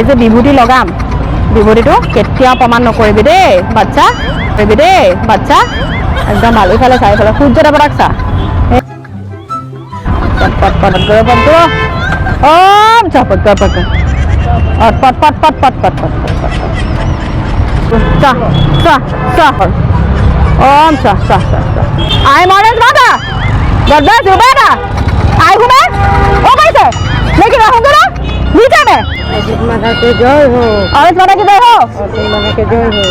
এই যে বিভূতি লগাম বিভূতিটো কেতিয়াও প্ৰমাণ নকৰিবি দেই বাচ্চা কৰিবি দেই বাচ্চা একদম ভাল ইফালে চাই ইফালে সূৰ্য দেৱতাক চা পট পট গৈ পট গৈ ওম চা পট পট পট পট পট পট পট পট পট চা চা চা ওম চা চা চা আই মরেজ বাবা গদ্দা জুবেদা আই ঘুমে ও कैसे लेकिन रहूंगा ना नीचे में माता के जय हो और माता की जय हो और माता के जय हो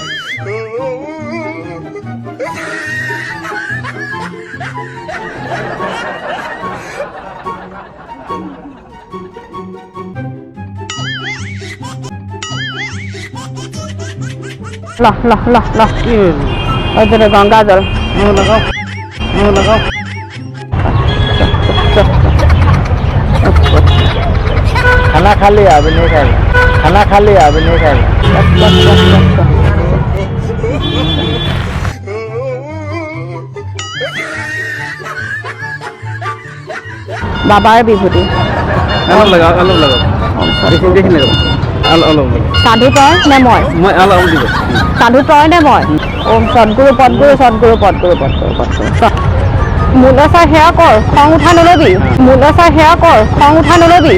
ला ला ला ला इधर गंगा जल लगाओ खाना खा लिया अभी नहीं खाएगा खाना खा लिया अभी नहीं खाएगा बाबार विभूति अलग लगाओ देखिए लगाओ अलग साधु तय ने मैं अलग দিব साधु तय ने मैं ओम सद्गुरु पदगुरु सद्गुरु पदगुरु पदगुरु पदगुरु মোলৈ চাই সেয়া কৰ খং উঠা নলবি মোলৈ চাই সেয়া কৰ খং উঠা নলবি